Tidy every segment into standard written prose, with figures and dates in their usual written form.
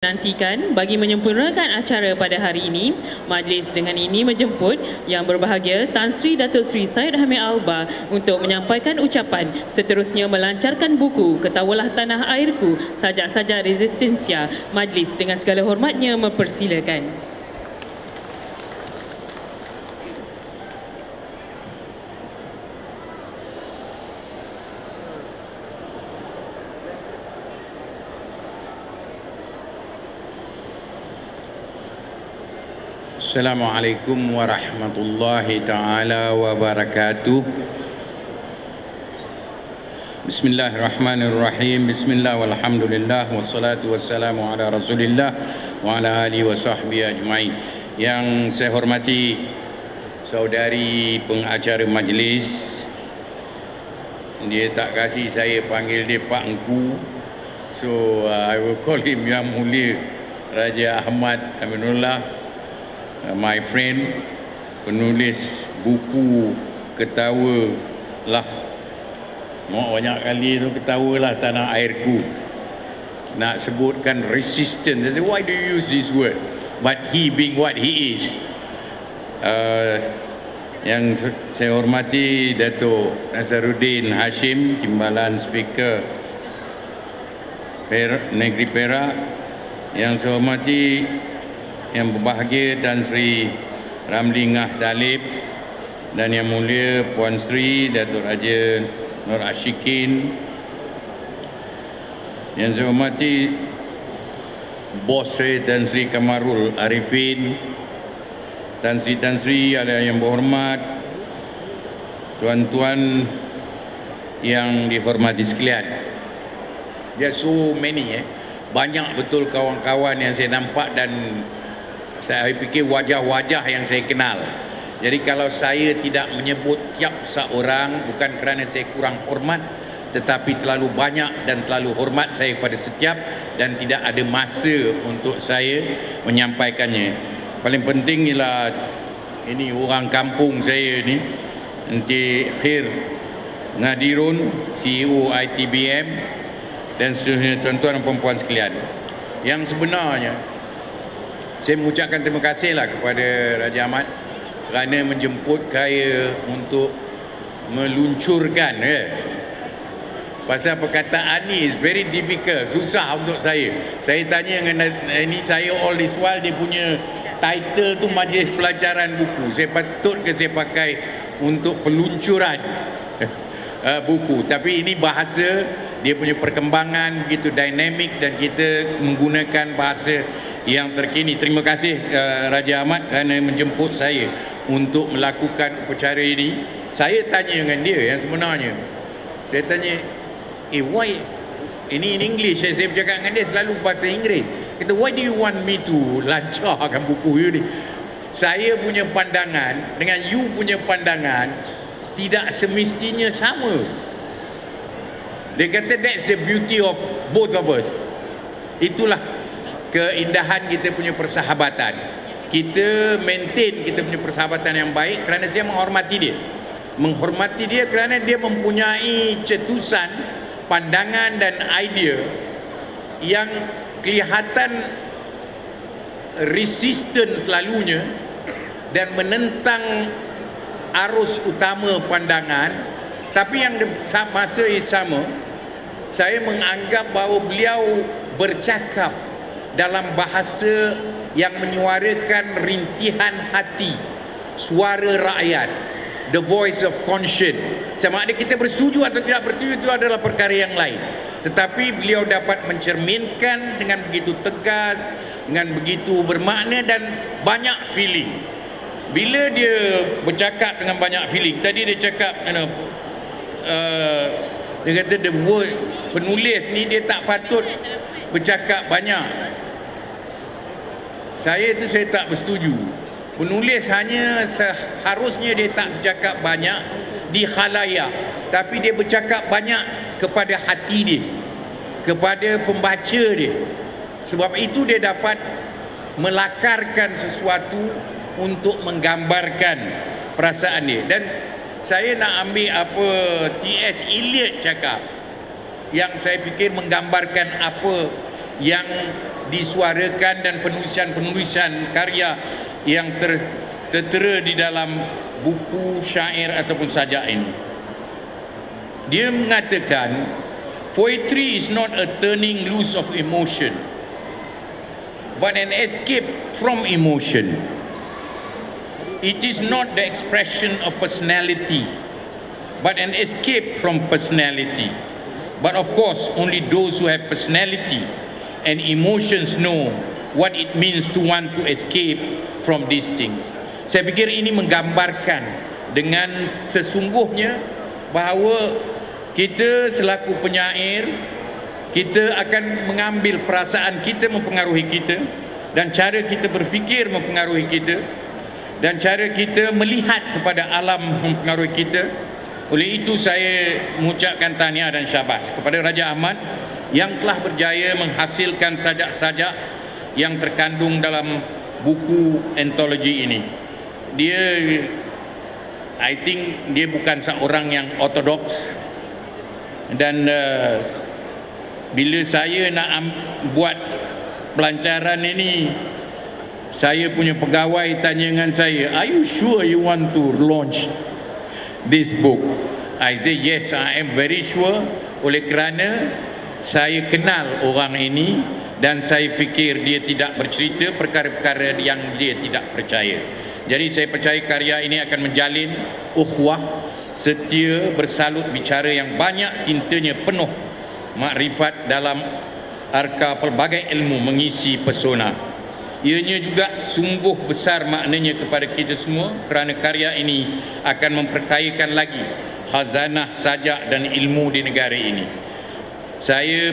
Nantikan bagi menyempurnakan acara pada hari ini, majlis dengan ini menjemput Yang Berbahagia Tan Sri Datuk Sri Syed Hamid Albar untuk menyampaikan ucapan, seterusnya melancarkan buku Ketawalah Tanah Airku, Sajak-sajak Resistensia. Majlis dengan segala hormatnya mempersilakan. Assalamualaikum warahmatullahi ta'ala wabarakatuh. Bismillahirrahmanirrahim. Bismillah walhamdulillah wassalatu wassalamu ala rasulillah wa ala alihi wa sahbihi ajma'in. Yang saya hormati saudari pengacara majlis, dia tak kasih saya panggil dia Pak Engku, so I will call him Yang Mulia Raja Ahmad Aminullah, my friend, penulis buku Ketawalah. Mau banyak kali tu Ketawalah Tanah Airku. Nak sebutkan resistance. I say, why do you use this word? But he being what he is. Yang saya hormati Datuk Nazaruddin Hashim, Timbalan Speaker Negeri Perak. Yang saya hormati Yang Berbahagia Tan Sri Ramli Ngah Talib, dan Yang Mulia Puan Sri Datuk Raja Nur Ashikin. Yang saya hormati bos saya Tan Sri Kamarul Arifin, Tan Sri yang berhormat, tuan-tuan yang dihormati sekalian. There are so many, banyak betul kawan-kawan yang saya nampak dan saya fikir wajah-wajah yang saya kenal. Jadi kalau saya tidak menyebut tiap seorang, bukan kerana saya kurang hormat, tetapi terlalu banyak dan terlalu hormat saya kepada setiap, dan tidak ada masa untuk saya menyampaikannya. Paling penting ialah ini orang kampung saya ni, Encik Khair Ngadirun, CEO ITBM, dan seterusnya, tuan-tuan dan puan-puan sekalian. Yang sebenarnya saya mengucapkan terima kasihlah kepada Raja Ahmad kerana menjemput saya untuk meluncurkan. Pasal perkataan ni is very difficult, susah untuk saya. Saya tanya dengan ini, saya all this while dia punya title tu Majlis Pelajaran Buku. Saya patut ke saya pakai untuk peluncuran buku, tapi ini bahasa dia punya perkembangan begitu dinamik dan kita menggunakan bahasa yang terkini. Terima kasih Raja Ahmad kerana menjemput saya untuk melakukan upacara ini. Saya tanya dengan dia yang sebenarnya. Saya tanya, why ini in English, saya bercakap dengan dia selalu bahasa Inggeris. Kata, why do you want me to lancarkan buku you ni? Saya punya pandangan dengan you punya pandangan tidak semestinya sama. Dia kata that's the beauty of both of us. Itulah keindahan kita punya persahabatan. Kita maintain kita punya persahabatan yang baik kerana saya menghormati dia. Menghormati dia kerana dia mempunyai cetusan, pandangan dan idea yang kelihatan resisten selalunya dan menentang arus utama pandangan. Tapi yang masa yang sama, saya menganggap bahawa beliau bercakap dalam bahasa yang menyuarakan rintihan hati, suara rakyat, the voice of conscience. Sama ada kita bersetuju atau tidak bersetuju itu adalah perkara yang lain, tetapi beliau dapat mencerminkan dengan begitu tegas, dengan begitu bermakna dan banyak feeling. Bila dia bercakap dengan banyak feeling, tadi dia cakap dia kata the word, penulis ni dia tak patut bercakap banyak. Saya tak bersetuju. Penulis hanya seharusnya dia tak bercakap banyak di khalayak, tapi dia bercakap banyak kepada hati dia, kepada pembaca dia. Sebab itu dia dapat melakarkan sesuatu untuk menggambarkan perasaan dia. Dan saya nak ambil apa T.S. Eliot cakap, yang saya fikir menggambarkan apa yang disuarakan dan penulisan-penulisan karya yang tertera di dalam buku syair ataupun sajak ini. Dia mengatakan poetry is not a turning loose of emotion, but an escape from emotion. It is not the expression of personality, but an escape from personality. But of course, only those who have personality and emotions know what it means to want to escape from these things. Saya fikir ini menggambarkan dengan sesungguhnya bahawa kita selaku penyair, kita akan mengambil perasaan kita mempengaruhi kita, dan cara kita berfikir mempengaruhi kita, dan cara kita melihat kepada alam mempengaruhi kita. Oleh itu saya mengucapkan tahniah dan syabas kepada Raja Ahmad yang telah berjaya menghasilkan sajak-sajak yang terkandung dalam buku antologi ini. Dia, I think dia bukan seorang yang ortodoks, dan bila saya nak buat pelancaran ini, saya punya pegawai tanya dengan saya, "Are you sure you want to launch this book?" I say, "Yes, I am very sure." Oleh kerana saya kenal orang ini dan saya fikir dia tidak bercerita perkara-perkara yang dia tidak percaya. Jadi saya percaya karya ini akan menjalin ukhuwah, setia, bersalut bicara yang banyak tintanya penuh makrifat dalam arka pelbagai ilmu mengisi pesona. Ianya juga sungguh besar maknanya kepada kita semua kerana karya ini akan memperkayakan lagi khazanah sajak dan ilmu di negara ini.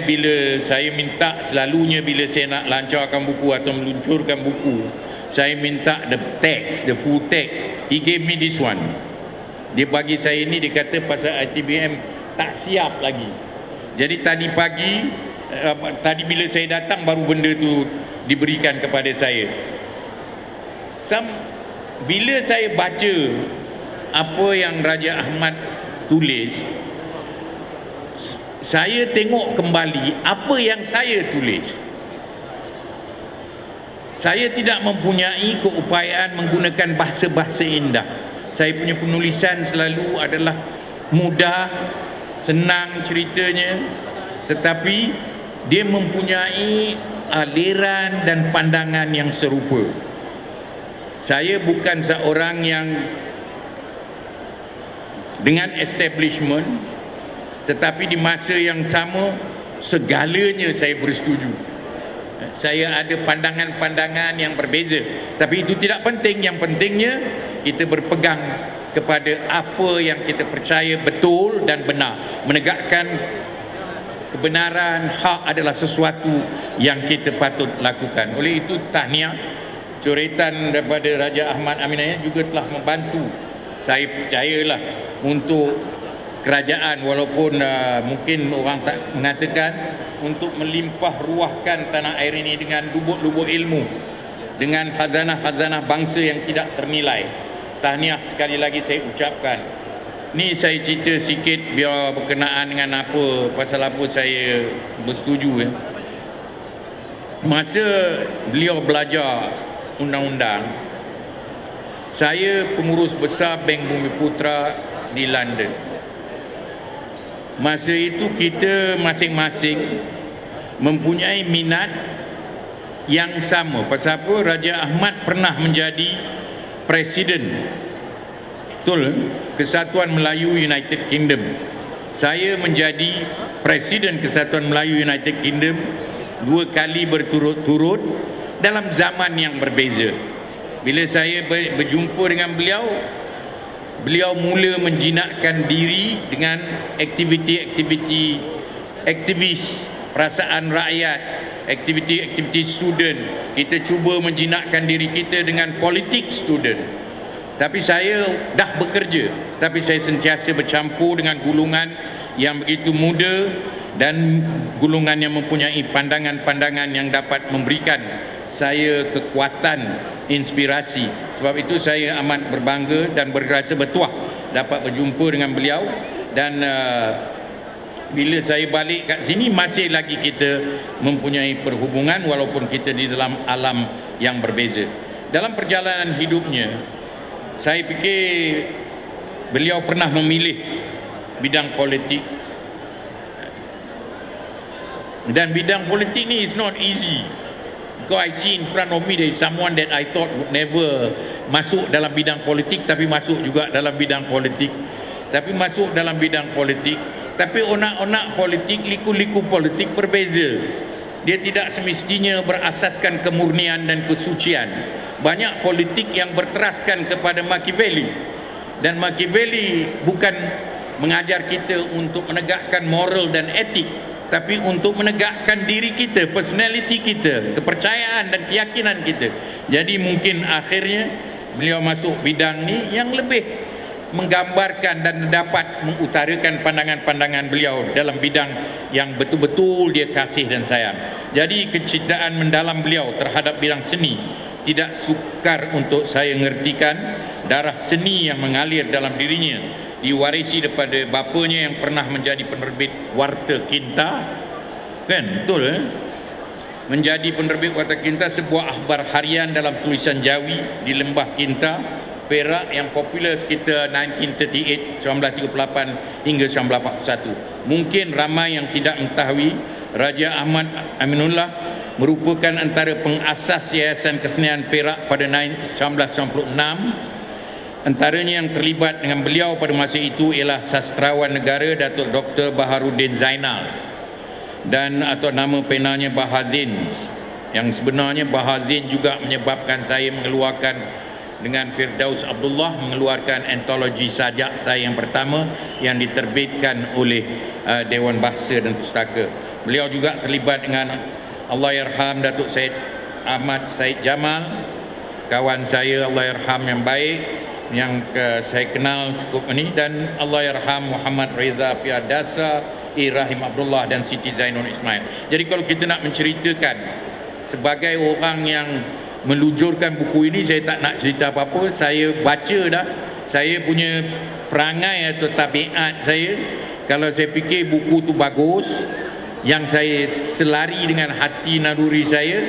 Bila saya minta selalunya bila saya nak lancarkan buku atau meluncurkan buku, saya minta the text, the full text. He gave me this one. Dia bagi saya ini, dia kata pasal ITBM tak siap lagi. Jadi tadi pagi, tadi bila saya datang baru benda tu diberikan kepada saya. Bila saya baca apa yang Raja Ahmad tulis, saya tengok kembali apa yang saya tulis. Saya tidak mempunyai keupayaan menggunakan bahasa-bahasa indah. Saya punya penulisan selalu adalah mudah, senang ceritanya, tetapi dia mempunyai aliran dan pandangan yang serupa. Saya bukan seorang yang dengan establishment, tetapi di masa yang sama segalanya saya bersetuju. Saya ada pandangan-pandangan yang berbeza, tapi itu tidak penting. Yang pentingnya kita berpegang kepada apa yang kita percaya betul dan benar. Menegakkan kebenaran, hak adalah sesuatu yang kita patut lakukan. Oleh itu tahniah, coretan daripada Raja Ahmad Aminah juga telah membantu, saya percayalah, untuk kerajaan, walaupun mungkin orang tak mengatakan, untuk melimpah ruahkan tanah air ini dengan lubuk-lubuk ilmu, dengan khazanah-khazanah bangsa yang tidak ternilai. Tahniah sekali lagi saya ucapkan. Ni saya cerita sikit biar berkenaan dengan pasal apa saya bersetuju. Masa beliau belajar undang-undang, saya pengurus besar Bank Bumiputra di London. Masa itu kita masing-masing mempunyai minat yang sama. Pasal apa? Raja Ahmad pernah menjadi presiden, betul, Kesatuan Melayu United Kingdom. Saya menjadi presiden Kesatuan Melayu United Kingdom 2 kali berturut-turut dalam zaman yang berbeza. Bila saya berjumpa dengan beliau, beliau mula menjinakkan diri dengan aktiviti-aktiviti aktivis perasaan rakyat, aktiviti-aktiviti student. Kita cuba menjinakkan diri kita dengan politik student. Tapi saya dah bekerja, tapi saya sentiasa bercampur dengan gulungan yang begitu muda dan gulungan yang mempunyai pandangan-pandangan yang dapat memberikan saya kekuatan, inspirasi. Sebab itu saya amat berbangga dan berasa bertuah dapat berjumpa dengan beliau, dan bila saya balik kat sini masih lagi kita mempunyai perhubungan walaupun kita di dalam alam yang berbeza. Dalam perjalanan hidupnya, saya fikir beliau pernah memilih bidang politik, dan bidang politik ni is not easy. Because I see in front of me there is someone that I thought would never masuk dalam bidang politik, tapi masuk juga dalam bidang politik. Tapi masuk dalam bidang politik, tapi onak-onak politik, liku-liku politik berbeza. Dia tidak semestinya berasaskan kemurnian dan kesucian. Banyak politik yang berteraskan kepada Machiavelli. Dan Machiavelli bukan mengajar kita untuk menegakkan moral dan etik, tapi untuk menegakkan diri kita, personality kita, kepercayaan dan keyakinan kita. Jadi mungkin akhirnya beliau masuk bidang ni yang lebih menggambarkan dan dapat mengutarakan pandangan-pandangan beliau dalam bidang yang betul-betul dia kasih dan sayang. Jadi kecintaan mendalam beliau terhadap bidang seni tidak sukar untuk saya ngertikan. Darah seni yang mengalir dalam dirinya diwarisi daripada bapanya yang pernah menjadi penerbit Warta Kinta, kan? Betul menjadi penerbit Warta Kinta, sebuah akhbar harian dalam tulisan Jawi di Lembah Kinta, Perak, yang popular sekitar 1938, 1938 hingga 1941. Mungkin ramai yang tidak mengetahui Raja Ahmad Aminullah merupakan antara pengasas Yayasan Kesenian Perak pada 1996. Antaranya yang terlibat dengan beliau pada masa itu ialah sastrawan negara Datuk Dr. Baharudin Zainal, dan atau nama penanya Bahazin, yang sebenarnya Bahazin juga menyebabkan saya mengeluarkan dengan Firdaus Abdullah mengeluarkan antologi sajak saya yang pertama yang diterbitkan oleh Dewan Bahasa dan Pustaka. Beliau juga terlibat dengan Allahyarham Datuk Syed Ahmad Syed Jamal, kawan saya Allahyarham yang baik, yang saya kenal cukup ini, dan Allahyarham Muhammad Reza Piadasa, Rahim Abdullah dan Siti Zainul Ismail. Jadi kalau kita nak menceritakan sebagai orang yang melujurkan buku ini, saya tak nak cerita apa-apa. Saya baca dah. Saya punya perangai atau tabiat saya, kalau saya fikir buku tu bagus, yang saya selari dengan hati naluri saya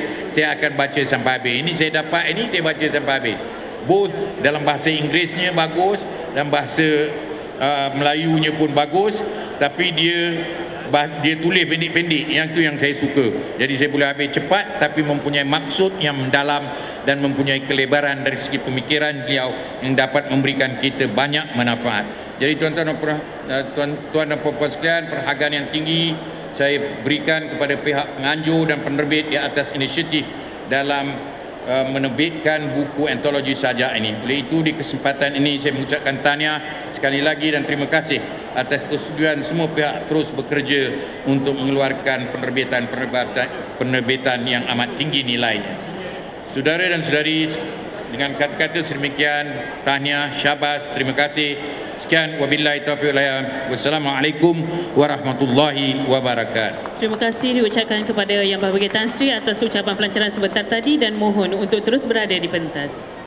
akan baca sampai habis. Ini saya dapat, ini saya baca sampai habis. Both dalam bahasa Inggerisnya bagus, dan bahasa Melayunya pun bagus, tapi dia tulis pendek-pendek. Yang tu yang saya suka. Jadi saya boleh habis cepat, tapi mempunyai maksud yang mendalam dan mempunyai kelebaran dari segi pemikiran beliau yang dapat memberikan kita banyak manfaat. Jadi tuan-tuan dan puan-puan sekalian, penghargaan yang tinggi saya berikan kepada pihak penganjur dan penerbit di atas inisiatif dalam menerbitkan buku antologi sajak ini. Oleh itu, di kesempatan ini saya mengucapkan tahniah sekali lagi dan terima kasih atas kesetujuan semua pihak terus bekerja untuk mengeluarkan penerbitan yang amat tinggi nilainya. Saudara dan saudari, dengan kata-kata sedemikian, tahniah, syabas, terima kasih. Sekian, wabillahi taufiq wal hidayah. Wassalamualaikum warahmatullahi wabarakatuh. Terima kasih diucapkan kepada Yang Berbahagia Tan Sri atas ucapan pelancaran sebentar tadi, dan mohon untuk terus berada di pentas.